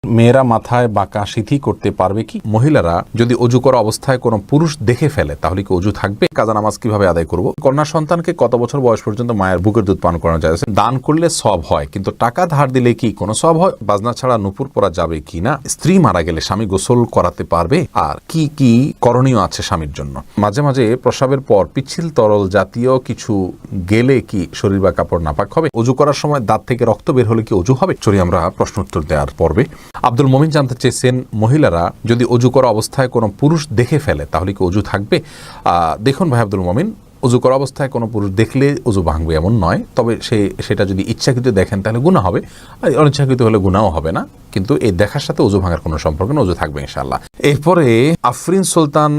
মেয়েরা মাথায় বাঁকা সিথি করতে পারবে কি? মহিলারা যদি অজু করা অবস্থায় কোনো পুরুষ দেখে ফেলে তাহলে কি অজু থাকবে? কাজা নামাজ কিভাবে আদায় করব? কন্যা সন্তানকে কত বছর বয়স পর্যন্ত মায়ের বুকের দুধ পান করানো যায়? দান করলে সব হয়, কিন্তু টাকা ধার দিলে কি কোনো সব হয়? বাজনা ছাড়া নুপুর পরা যাবে কি না? স্ত্রী মারা গেলে স্বামী গোসল করাতে পারবে? আর কি কি করণীয় আছে স্বামীর জন্য? মাঝে মাঝে প্রস্রাবের পর পিচ্ছিল তরল জাতীয় কিছু গেলে কি শরীর বা কাপড় নাপাক হবে? অজু করার সময় দাঁত থেকে রক্ত বের হলে কি অজু হবে? চলি আমরা প্রশ্ন উত্তর দেওয়ার পর্বে। আব্দুল মমিন জানতে চেয়েছেন, মহিলারা যদি অজু করা অবস্থায় কোনো পুরুষ দেখে ফেলে তাহলে কি অজু থাকবে? দেখুন ভাই আব্দুল মমিন, অজু করা অবস্থায় কোনো পুরুষ দেখলে অজু ভাঙবে এমন নয়, তবে সেটা যদি ইচ্ছাকৃত দেখেন তাহলে গুনাহ হবে, আর অনিচ্ছাকৃত হলে গুনাহও হবে না, কিন্তু এই দেখার সাথে অজু ভাঙার কোনো সম্পর্ক না, অজু থাকবে ইনশাআল্লাহ। এরপরে আফরিন সুলতান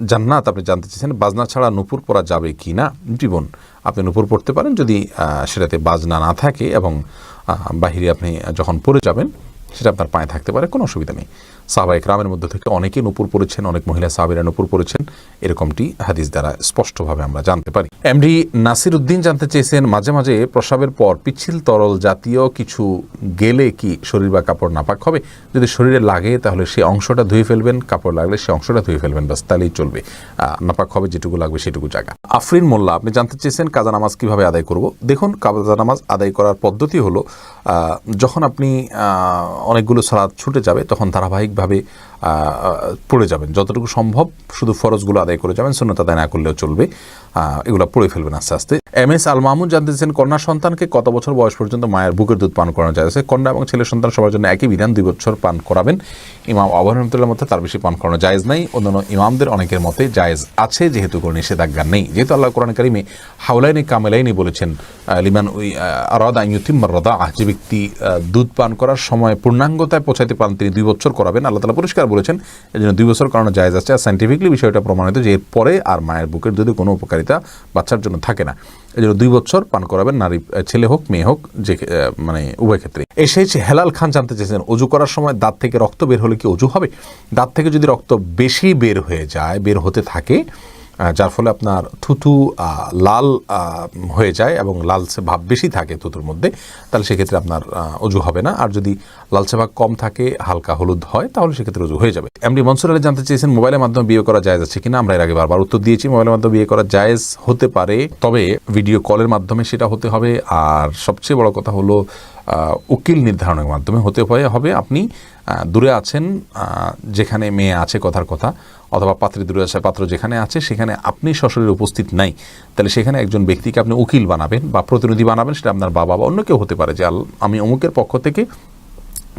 জান্নাত আপনি জানতে চেয়েছেন, বাজনা ছাড়া নুপুর পরা যাবে কি না? জীবন আপনি নুপুর পড়তে পারেন যদি সেটাতে বাজনা না থাকে এবং বাহিরে আপনি যখন পরে যাবেন সেটা আপনার পায়ে থাকতে পারে, কোনো অসুবিধা নেই। সাহাবা ইকরামের মধ্যে থেকে অনেকেই নূপুর পড়েছেন, অনেক মহিলা সাহাবীরা নূপুর পড়েছেন, এরকমটি হাদিস দ্বারা স্পষ্টভাবে আমরা জানতে পারি। এমডি নাসির উদ্দিন জানতে চেয়েছেন, মাঝে মাঝে প্রস্রাবের পর পিচ্ছিল তরল জাতীয় কিছু গেলে কি শরীর বা কাপড় নাপাক হবে? যদি শরীরে লাগে তাহলে সেই অংশটা ধুয়ে ফেলবেন, কাপড় লাগলে সেই অংশটা ধুয়ে ফেলবেন, বাস তাহলেই চলবে। নাপাক হবে যেটুকু লাগবে সেটুকু জায়গা। আফরিন মোল্লা আপনি জানতে চেয়েছেন, কাজা নামাজ কিভাবে আদায় করব? দেখুন, কাজা নামাজ আদায় করার পদ্ধতি হলো, যখন আপনি অনেকগুলো সালাত ছুটে যাবে তখন ধারাবাহিকভাবে পড়ে যাবেন, যতটুকু সম্ভব শুধু ফরজগুলো আদায় করে যাবেন, সুন্নাত আদায় না করলেও চলবে, এগুলো পড়ে ফেলবেন আস্তে আস্তে। এম এস আল মাহমুদ জানতে চাইছেন, কন্যা সন্তানকে কত বছর বয়স পর্যন্ত মায়ের বুকের দুধ পান করানো যায়? কন্যা এবং ছেলে সন্তান সবার জন্য একই বিধান, 2 বছর পান করাবেন। ইমাম আবু হানিফার মতে তার বেশি পান করানো জায়েজ নাই, অন্যান্য ইমামদের অনেকের মতে জায়েজ আছে, যেহেতু কোনো নিষেধাজ্ঞা নেই, যেহেতু আল্লাহ কোরআন কারিমে হাওলাইনি কামেলাইনি বলেছেন, লিমান আরাদা আন ইউতিম্মা রাদাআহ, যে ব্যক্তি দুধ পান করার সময় পূর্ণাঙ্গতায় পৌঁছাতে পারেন তিনি 2 বছর করাবেন। আল্লাহ তাআলা পরিষ্কার বলেছেন, এই জন্য 2 বছর করানো জায়েজ আছে। আর সায়েন্টিফিকলি বিষয়টা প্রমাণিত যে এরপরে আর মায়ের বুকের দুধে কোনো উপকারিতা বাচ্চার জন্য থাকে না, এই জন্য 2 বছর পান করাবেন, নারী ছেলে হোক মেয়ে হোক, যে মানে উভয় ক্ষেত্রে। এসেছে হেলাল খান জানতে চেয়েছেন, অজু করার সময় দাঁত থেকে রক্ত বের হলে কি অজু হবে? দাঁত থেকে যদি রক্ত বেশি বের হয়ে যায়, বের হতে থাকে, যার ফলে আপনার থুতু লাল হয়ে যায় এবং লালচে ভাব বেশি থাকে থুতুর মধ্যে, তাহলে সেক্ষেত্রে আপনার অজু হবে না। আর যদি লালচে ভাব কম থাকে, হালকা হলুদ হয়, তাহলে সেক্ষেত্রে অজু হয়ে যাবে। এমডি মনসুর আলী জানতে চেয়েছেন, মোবাইলের মাধ্যমে বিয়ে করা জায়েজ আছে কিনা? আমরা এর আগে বারবার উত্তর দিয়েছি, মোবাইলের মাধ্যমে বিয়ে করা জায়েজ হতে পারে, তবে ভিডিও কলের মাধ্যমে সেটা হতে হবে। আর সবচেয়ে বড় কথা হলো উকিল নির্ধারণের মাধ্যমে হতে হবে। আপনি দূরে আছেন, যেখানে মেয়ে আছে কথার কথা, অথবা পাত্রী দূরে আছে, পাত্র যেখানে আছে সেখানে আপনি সশরীরে উপস্থিত নাই, তাহলে সেখানে একজন ব্যক্তিকে আপনি উকিল বানাবেন বা প্রতিনিধি বানাবেন, সেটা আপনার বাবা বা অন্য কেউ হতে পারে, যে আমি অমুকের পক্ষ থেকে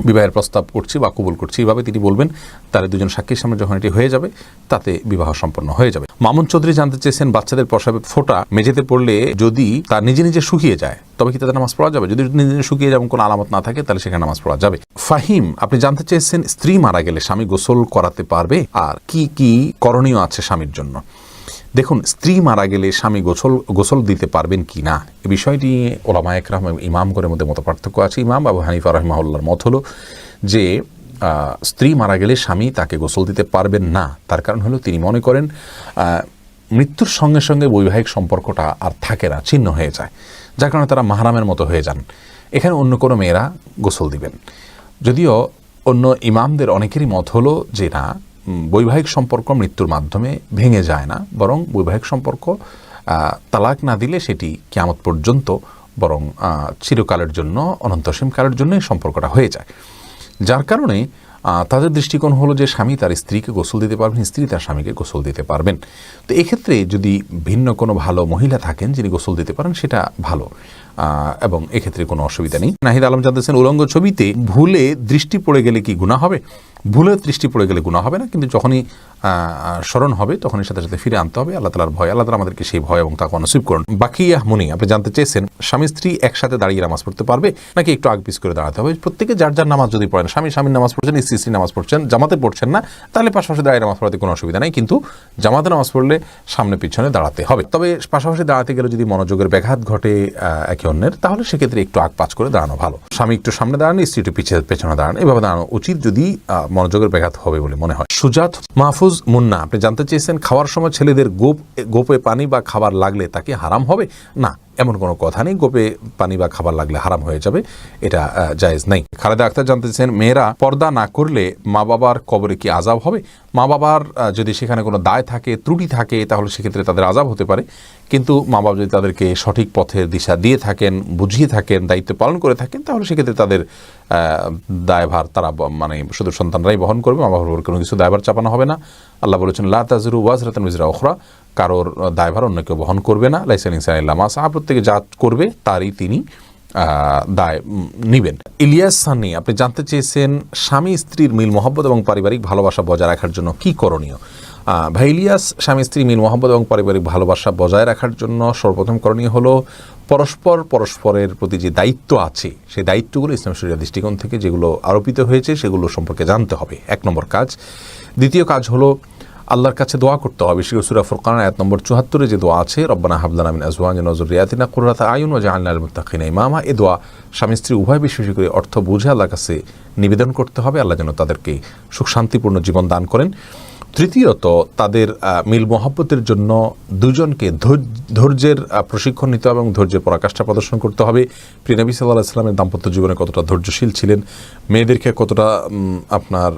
বিবাহের প্রস্তাব করছি বা কবুল করছি, এইভাবে তিনি বলবেন, তাহলে 2জন সাক্ষীর সামনে যখন এটি হয়ে যাবে তাতে বিবাহ সম্পন্ন হয়ে যাবে। মামুন চৌধুরী জানতে চেয়েছেন, বাচ্চাদের প্রস্রাবের ফোঁটা মেঝেতে পড়লে যদি তার নিজে নিজে শুকিয়ে যায় তবে কি তাদের নামাজ পড়া যাবে? যদি নিজে নিজে শুকিয়ে যাবে, কোনো আলামত না থাকে, তাহলে সেখানে নামাজ পড়া যাবে। ফাহিম আপনি জানতে চেয়েছেন, স্ত্রী মারা গেলে স্বামী গোসল করাতে পারবে? আর কি কি করণীয় আছে স্বামীর জন্য? দেখুন, স্ত্রী মারা গেলে স্বামী গোসল দিতে পারবেন কি না, এই বিষয়টি ওলামায়ে কেরাম ইমামগণের মধ্যে মত পার্থক্য আছে। ইমাম আবু হানিফা রাহিমাহুল্লাহর মত হলো যে স্ত্রী মারা গেলে স্বামী তাকে গোসল দিতে পারবেন না। তার কারণ হলো, তিনি মনে করেন মৃত্যুর সঙ্গে সঙ্গে বৈবাহিক সম্পর্কটা আর থাকে না, ছিন্ন হয়ে যায়, যার কারণে তারা মাহরামের মতো হয়ে যান। এখানে অন্য কোনো মেয়েরা গোসল দিবেন। যদিও অন্য ইমামদের অনেকেরই মত হলো যে না, বৈবাহিক সম্পর্ক মৃত্যুর মাধ্যমে ভেঙে যায় না, বরং বৈবাহিক সম্পর্ক তালাক না দিলে সেটি কিয়ামত পর্যন্ত, বরং চিরকালের জন্য, অনন্তসীম কালের জন্য এই সম্পর্কটা হয়ে যায়। যার কারণে তাদের দৃষ্টিকোণ হলো যে স্বামী তার স্ত্রীকে গোসল দিতে পারবেন, স্ত্রী তার স্বামীকে গোসল দিতে পারবেন। তো এক্ষেত্রে যদি ভিন্ন কোনো ভালো মহিলা থাকেন যিনি গোসল দিতে পারেন, সেটা ভালো, এবং এক্ষেত্রে কোনো অসুবিধা নেই। নাহিদ আলম জানতেছেন, উলঙ্গ ছবিতে ভুলে দৃষ্টি পড়ে গেলে কি গুনাহ হবে? ভুলে দৃষ্টি পড়ে গেলে গুনাহ হবে না, কিন্তু যখনই স্মরণ হবে তখনই সাথে সাথে ফিরে আনতে হবে। আল্লাহ তাআলার ভয়, আল্লাহ তাআলা আমাদেরকে সেই ভয় এবং তাকওয়া নসিব করুন। বাকিয়া মুনি আপনি জানতে চেয়েছেন, স্বামী স্ত্রী একসাথে দাঁড়িয়ে নামাজ পড়তে পারবে নাকি একটু আগ পিছ করে দাঁড়াতে হবে? প্রত্যেকে যার যার নামাজ যদি পড়েন, স্বামী স্বামীর নামাজ পড়ছেন, স্ত্রী স্ত্রী নামাজ পড়ছেন, জামাতে পড়ছেন না, তাহলে পাশাপাশি দাঁড়িয়ে নামাজ পড়াতে কোনো অসুবিধা নেই, কিন্তু জামাতে নামাজ পড়লে সামনে পিছনে দাঁড়াতে হবে। তবে পাশাপাশি দাঁড়াতে গেলে যদি মনোযোগের ব্যাঘাত ঘটে একে অন্যের, তাহলে সেক্ষেত্রে একটু আগ পাছ করে দাঁড়ানো ভালো। স্বামী একটু সামনে দাঁড়ান, স্ত্রী একটু পেছনে দাঁড়ান, এভাবে দাঁড়ানো উচিত যদি মনোযোগের ব্যাঘাত হবে বলে মনে হয়। সুজাত মাহফুজ মুন্না আপনি জানতে চেয়েছেন, খাওয়ার সময় ছেলেদের গোপে পানি বা খাবার লাগলে তাকে হারাম হবে? না, এমন কোনো কথা নেই। গোপে পানি বা খাবার লাগলে হারাম হয়ে যাবে, এটা জায়েজ নাই। খালেদা আক্তার জানতে চান, মেয়েরা পর্দা না করলে মা বাবার কবরে কি আযাব হবে? মা বাবার যদি সেখানে কোনো দায় থাকে, ত্রুটি থাকে, তাহলে সেক্ষেত্রে তাদের আযাব হতে পারে। কিন্তু মা বাবা যদি তাদেরকে সঠিক পথের দিশা দিয়ে থাকেন, বুঝিয়ে থাকেন, দায়িত্ব পালন করে থাকেন, তাহলে সেক্ষেত্রে তাদের দায়ভার তারা মানে শুধু সন্তানরাই বহন করবে, মা বাবার কোনো কিছু দায়ভার চাপানো হবে না। আল্লাহ বলেছেন, লা তাযিরু ওয়াজরাতুন বিজরা উখরা, কারোর দায়ভার অন্য কেউ বহন করবে না। লাইসা আল ইনসানু ইল্লা মা সাআ, প্রত্যেকে যা করবে তারই তিনি দায় নিবেন। ইলিয়াস সানি আপনি জানতে চেয়েছেন, স্বামী স্ত্রীর মিল মহব্বত এবং পারিবারিক ভালোবাসা বজায় রাখার জন্য কি করণীয়? ভাই ইলিয়াস, স্বামী স্ত্রী মিল মহব্বত এবং পারিবারিক ভালোবাসা বজায় রাখার জন্য সর্বপ্রথম করণীয় হলো পরস্পরের প্রতি যে দায়িত্ব আছে সেই দায়িত্বগুলো ইসলাম শরীয়তের দৃষ্টিকোণ থেকে যেগুলো আরোপিত হয়েছে সেগুলো সম্পর্কে জানতে হবে, এক নম্বর কাজ। দ্বিতীয় কাজ হলো আল্লাহর কাছে দোয়া করতে হবে। বিশেষ করে সূরা ফুরকান আয়াত নম্বর 74 যে দোয়া আছে, রব্বানা হাব লানা মিন আজওয়াজিনা ওয়া যুররিয়াতিনা কুররাতা আয়ুন ওয়াজআলনা লিল মুত্তাকিনা ইমামা, এই দোয়া স্বামী স্ত্রী উভয় বেশি বেশি করে অর্থ বুঝে আল্লাহর কাছে নিবেদন করতে হবে, আল্লাহ যেন তাদেরকে সুখ শান্তিপূর্ণ জীবন দান করেন। তৃতীয়ত, তাদের মিল মহব্বতের জন্য দুজনকে ধৈর্যের প্রশিক্ষণ নিতে হবে এবং ধৈর্যের পরাকাষ্ঠা প্রদর্শন করতে হবে। প্রিয় নবী সাল্লাল্লাহু আলাইহি ওয়াসাল্লামের দাম্পত্য জীবনে কতটা ধৈর্যশীল ছিলেন, মেয়েদেরকে কতটা আপনার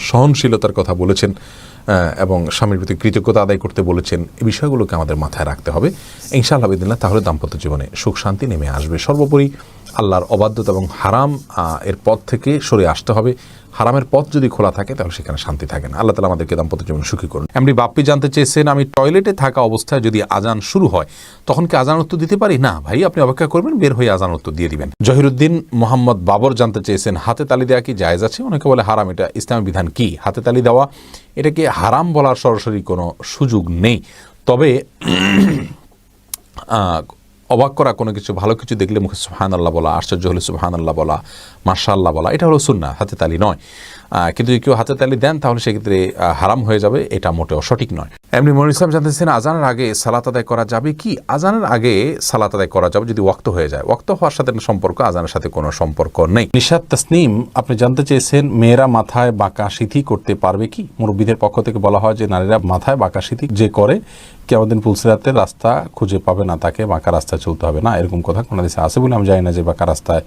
সহনশীলতার কথা বলেছেন এবং স্বামীর প্রতি কৃতজ্ঞতা আদায় করতে বলেছেন, এই বিষয়গুলোকে আমাদের মাথায় রাখতে হবে ইনশাআল্লাহ বিদিল্লাহ। তাহলে দাম্পত্য জীবনে সুখ শান্তি নেমে আসবে। সর্বোপরি আল্লাহর অবাধ্যতা এবং হারাম এর পথ থেকে সরে আসতে হবে। হারামের পথ যদি খোলা থাকে তাহলে সেখানে শান্তি থাকে না। আল্লাহ তাআলা আমাদেরকে দাম্পত্য জীবন সুখী করুন। এমনি বাপ্পি জানতে চেয়েছেন, আমি টয়লেটে থাকা অবস্থায় যদি আজান শুরু হয় তখন কি আজান উত্তর দিতে পারি? না ভাই, আপনি অপেক্ষা করবেন, বের হয়ে আজান উত্তর দিয়ে দিবেন। জহিরুদ্দিন মোহাম্মদ বাবর জানতে চেয়েছেন, হাতে তালি দেওয়া কি জায়েজ আছে? অনেকে বলে হারাম, এটা ইসলামী বিধান কি? হাতে তালি দেওয়া এটাকে হারাম বলার সরাসরি কোনো সুযোগ নেই, তবে অবাক করা কোনো কিছু, ভালো কিছু দেখলে মুখে সুবহানাল্লাহ বলা, আশ্চর্য হলে সুবহানাল্লাহ বলা, মাশাআল্লাহ বলা, এটা হলো সুন্নাহ, হাতে তালি নয়। কিন্তু যদি কেউ হাতে তালি দেন তাহলে সেক্ষেত্রে হারাম হয়ে যাবে, এটা মোটেও সঠিক নয়। এমনি মনির ইসলাম জানতেছেন, আজানের আগে সালাত আদায় করা যাবে কি? আজানের আগে সালাত আদায় করা যাবে যদি ওয়াক্ত হয়ে যায়। ওয়াক্ত হওয়ার সাথে সম্পর্ক, আজানের সাথে কোনো সম্পর্ক নেই। নিশাত তাসনিম আপনি জানতে চেয়েছেন, মেয়েরা মাথায় বাঁকা সিথি করতে পারবে কি? মুরব্বীদের পক্ষ থেকে বলা হয় যে নারীরা মাথায় বাঁকা সিথি যে করে কিয়ামতের দিন পুলসিরাতের রাস্তা খুঁজে পাবে না, তাকে বাঁকা রাস্তায় চলতে হবে না, এরকম কথা কোনো দেশে আছে বলে আমি জানি না যে বাঁকা রাস্তায়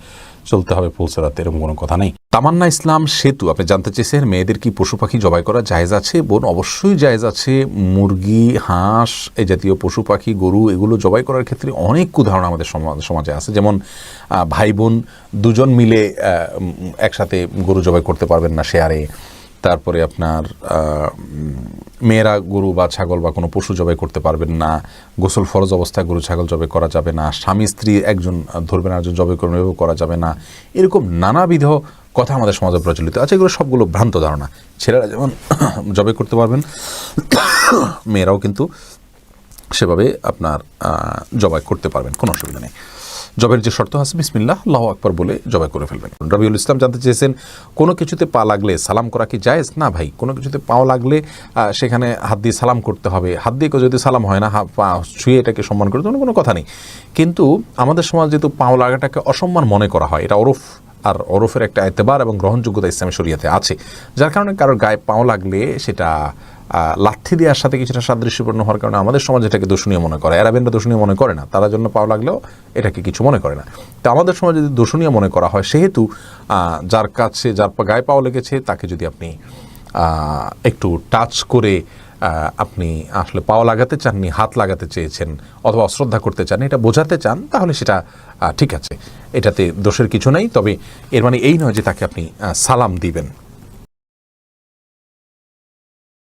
চলতে হবে পুলসিরাতে, এরকম কোনো কথা নেই। তামান্না ইসলাম সেতু আপনি জানতে চেয়েছেন, মেয়েদের কি পশু পাখি জবাই করা জায়েজ আছে? বোন, অবশ্যই জায়েজ আছে। মুরগি, হাঁস, এই জাতীয় পশু পাখি, গরু, এগুলো জবাই করার ক্ষেত্রে অনেক উদাহরণ আমাদের সমাজে আছে। যেমন ভাই বোন দুজন মিলে একসাথে গরু জবাই করতে পারবেন না শেয়ারে। তারপরে আপনার মেয়েরা গরু বা ছাগল বা কোনো পশু জবাই করতে পারবেন না। গোসল ফরজ অবস্থায় গরু ছাগল জবাই করা যাবে না। স্বামী স্ত্রী একজন ধরবেন একজন জবাই করবেন, এভাবে করা যাবে না। এরকম নানাবিধ কথা আমাদের সমাজে প্রচলিত আছে। এগুলো সবগুলো ভ্রান্ত ধারণা। ছেলেরা যেমন জবাই করতে পারবেন, মেয়েরাও কিন্তু সেভাবে আপনার জবাই করতে পারবেন, কোনো অসুবিধা নেই। জবের যে শর্ত আছে বিসমিল্লাহ আল্লাহু আকবার বলে জবাই করে ফেলবেন। রবিউল ইসলাম জানতে চেয়েছেন, কোনো কিছুতে পা লাগলে সালাম করা কি জায়েজ? না ভাই, কোনো কিছুতে পাও লাগলে সেখানে হাত দিয়ে সালাম করতে হবে। হাত দিয়ে যদি সালাম হয় না, পা ছুঁয়ে এটাকে সম্মান করতে কোনো কথা নেই। কিন্তু আমাদের সমাজ যেহেতু পাও লাগাটাকে অসম্মান মনে করা হয়, এটা ওরফ, আর ওরফের একটা এতেবার এবং গ্রহণযোগ্যতা ইসলামী শরীয়তে আছে, যার কারণে কারোর গায়ে পাও লাগলে সেটা লাথি দেওয়ার সাথে কিছুটা সাদৃশ্যপূর্ণ হওয়ার কারণে আমাদের সমাজ এটাকে দূষণীয় মনে করে। আরবেনরা দূষণীয় মনে করে না, তারা জন্য পাও লাগলেও এটাকে কিছু মনে করে না। তো আমাদের সমাজে যদি দূষণীয় মনে করা হয়, সেহেতু যার কাছে যার গায়ে পাও লেগেছে তাকে যদি আপনি একটু টাচ করে আপনি আসলে পাও লাগাতে চাননি, হাত লাগাতে চেয়েছেন অথবা অশ্রদ্ধা করতে চান, এটা বোঝাতে চান, তাহলে সেটা ঠিক আছে, এটাতে দোষের কিছু নেই। তবে এর মানে এই নয় যে তাকে আপনি সালাম দিবেন।